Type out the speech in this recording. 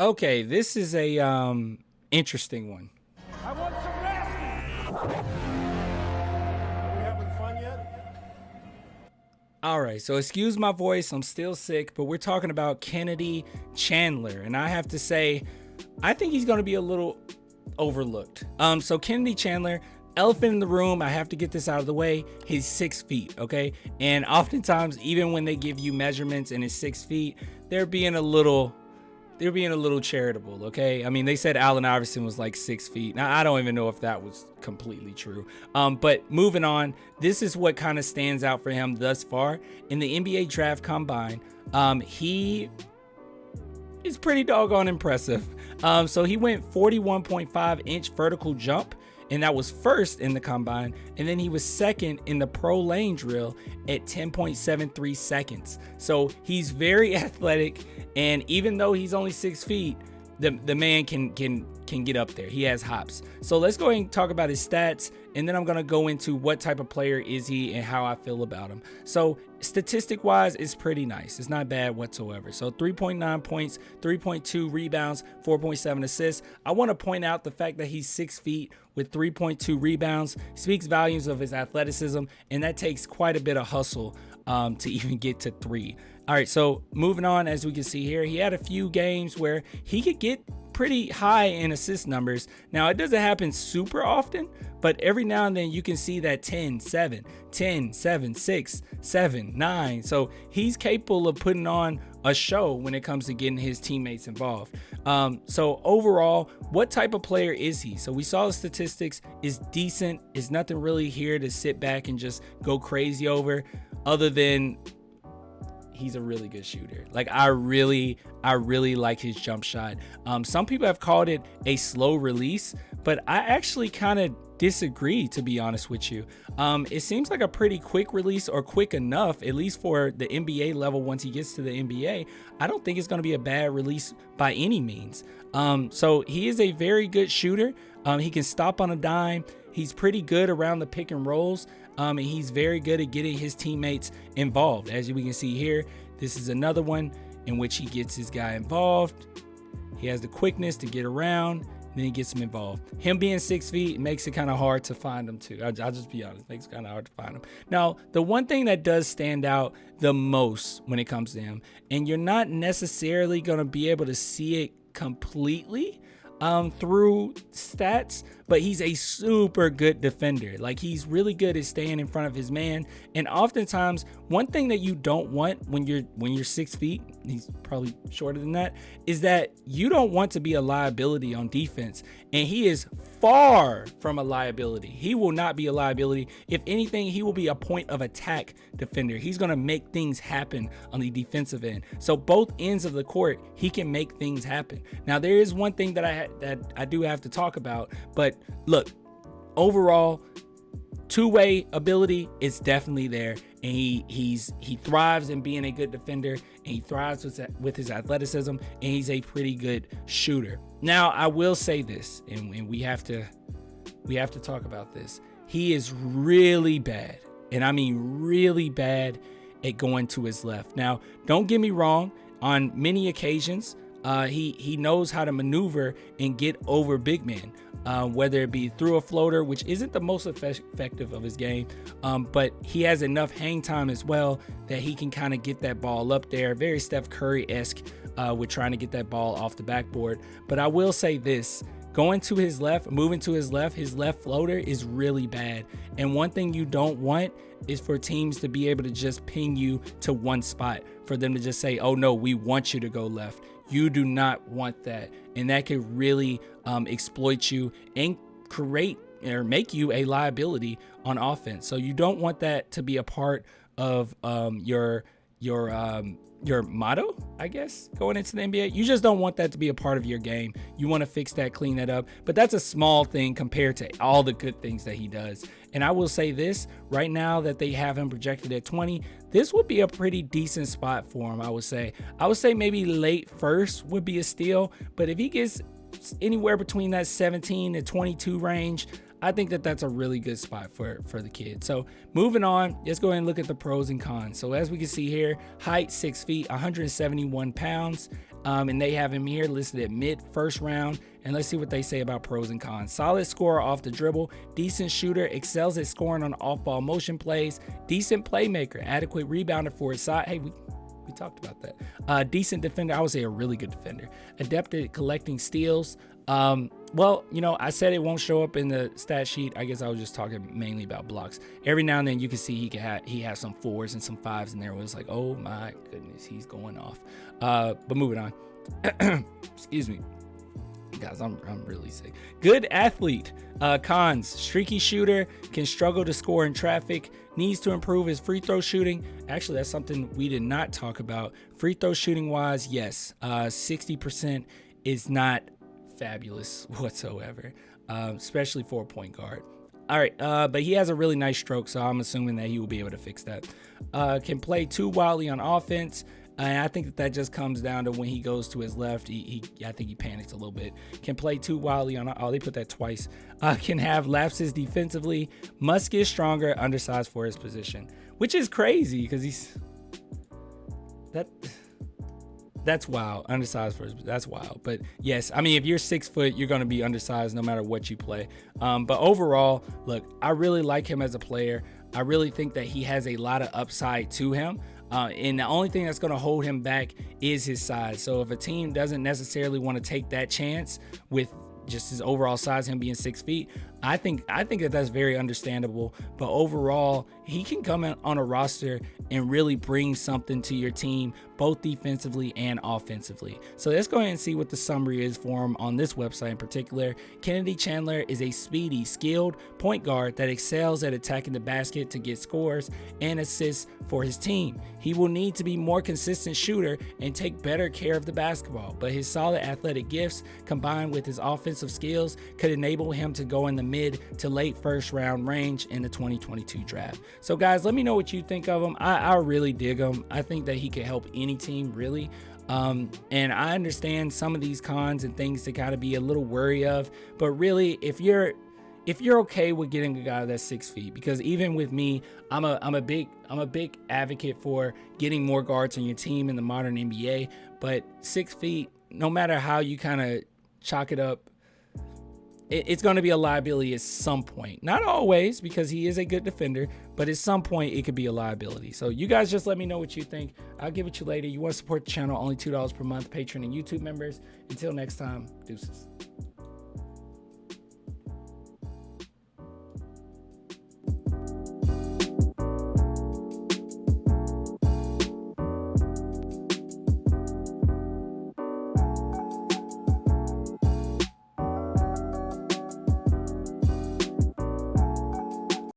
Okay, this is a interesting one. I want some nasty. Are we having fun yet? All right, so excuse my voice. I'm still sick, but we're talking about Kennedy Chandler, and I have to say, I think he's going to be a little overlooked. So Kennedy Chandler, elephant in the room. I have to get this out of the way. He's 6 feet, okay? And oftentimes, even when they give you measurements and it's 6 feet, they're being a little charitable, okay? I mean, they said Allen Iverson was like 6 feet. Now, I don't even know if that was completely true. But moving on, this is what kind of stands out for him thus far. In the NBA Draft Combine, he is pretty doggone impressive. So he went 41.5-inch vertical jump, and that was first in the combine. And then he was second in the pro lane drill at 10.73 seconds. So he's very athletic, and even though he's only 6 feet, the man can get up there. He has hops. So let's go ahead and talk about his stats, and then I'm going to go into what type of player is he and how I feel about him. So statistic wise, it's pretty nice. It's not bad whatsoever. So 3.9 points, 3.2 rebounds, 4.7 assists. I want to point out the fact that he's 6 feet with 3.2 rebounds speaks volumes of his athleticism, and that takes quite a bit of hustle to even get to 3. All right, so moving on, as we can see here, he had a few games where he could get pretty high in assist numbers. Now, it doesn't happen super often, but every now and then you can see that 10, 7, 10, 7, 6, 7, 9. So he's capable of putting on a show when it comes to getting his teammates involved. So overall, what type of player is he? So we saw the statistics is decent. It's nothing really here to sit back and just go crazy over, other than he's a really good shooter. Like, I really like his jump shot. Some people have called it a slow release, but I actually kind of disagree, to be honest with you. It seems like a pretty quick release, or quick enough, at least for the NBA level. Once he gets to the NBA, I don't think it's going to be a bad release by any means. So he is a very good shooter. He can stop on a dime. He's pretty good around the pick and rolls. And he's very good at getting his teammates involved. As we can see here, this is another one in which he gets his guy involved. He has the quickness to get around, and then he gets him involved. Him being 6 feet makes it kind of hard to find him too. I'll just be honest, it makes it kind of hard to find him. Now, the one thing that does stand out the most when it comes to him, and you're not necessarily going to be able to see it completely through stats, but he's a super good defender. Like, he's really good at staying in front of his man. And oftentimes, one thing that you don't want when you're 6 feet, he's probably shorter than that, is that you don't want to be a liability on defense. And he is far from a liability. He will not be a liability. If anything, he will be a point of attack defender. He's going to make things happen on the defensive end. So both ends of the court, he can make things happen. Now, there is one thing that I do have to talk about, but look, overall, two-way ability is definitely there, and he thrives in being a good defender, and he thrives with his athleticism, and he's a pretty good shooter. Now, I will say this, and we have to talk about this. He is really bad, and I mean really bad, at going to his left. Now, don't get me wrong, on many occasions, he knows how to maneuver and get over big men, whether it be through a floater, which isn't the most effective of his game, but he has enough hang time as well that he can kind of get that ball up there. Very Steph Curry-esque with trying to get that ball off the backboard. But I will say this, going to his left, moving to his left floater is really bad. And one thing you don't want is for teams to be able to just ping you to one spot, for them to just say, oh no, we want you to go left. You do not want that. And that could really exploit you and create or make you a liability on offense. So you don't want that to be a part of your motto, I guess, going into the NBA. You just don't want that to be a part of your game. You want to fix that, clean that up. But that's a small thing compared to all the good things that he does. And I will say this, right now that they have him projected at 20, this would be a pretty decent spot for him, I would say. I would say maybe late first would be a steal. But if he gets anywhere between that 17 to 22 range, I think that that's a really good spot for the kid. So moving on, let's go ahead and look at the pros and cons. So as we can see here, height 6 feet, 171 pounds, And they have him here listed at mid first round. And let's see what they say about pros and cons. Solid scorer off the dribble, decent shooter, excels at scoring on off-ball motion plays, decent playmaker, adequate rebounder for his side. Hey, we talked about that. Decent defender. I would say a really good defender. Adept at collecting steals. Well, you know, I said it won't show up in the stat sheet. I guess I was just talking mainly about blocks. Every now and then you can see he has some 4s and some 5s in there. It was like, oh my goodness, he's going off. But moving on. Excuse me. Guys, I'm really sick. Good athlete. Cons: streaky shooter, can struggle to score in traffic, needs to improve his free throw shooting. Actually, that's something we did not talk about. Free throw shooting wise, yes, 60% is not fabulous whatsoever, especially for a point guard. All right, but he has a really nice stroke, so I'm assuming that he will be able to fix that. Can play too wildly on offense. And I think that just comes down to when he goes to his left. I think he panics a little bit. Can play too wildly on. Oh, they put that twice. Can have lapses defensively. Must get stronger. Undersized for his position, which is crazy because that's wild. Undersized for his. That's wild. But yes, I mean, if you're 6 foot, you're going to be undersized no matter what you play. But overall, look, I really like him as a player. I really think that he has a lot of upside to him. And the only thing that's going to hold him back is his size. So if a team doesn't necessarily want to take that chance with just his overall size, him being 6 feet, I think that that's very understandable. But overall, he can come in on a roster and really bring something to your team, both defensively and offensively. So let's go ahead and see what the summary is for him on this website in particular. Kennedy Chandler is a speedy, skilled point guard that excels at attacking the basket to get scores and assists for his team. He will need to be more consistent shooter and take better care of the basketball, but his solid athletic gifts combined with his offensive skills could enable him to go in the mid to late first round range in the 2022 draft. So guys, let me know what you think of him. I really dig him. I think that he could help any team really. And I understand some of these cons and things to kind of be a little wary of, but really if you're okay with getting a guy that's 6 feet, because even with me, I'm a big advocate for getting more guards on your team in the modern NBA, but 6 feet, no matter how you kind of chalk it up, it's going to be a liability at some point. Not always, because he is a good defender, but at some point it could be a liability. So you guys just let me know what you think. I'll give it to you later. You want to support the channel, only $2 per month, Patreon and YouTube members. Until next time, deuces.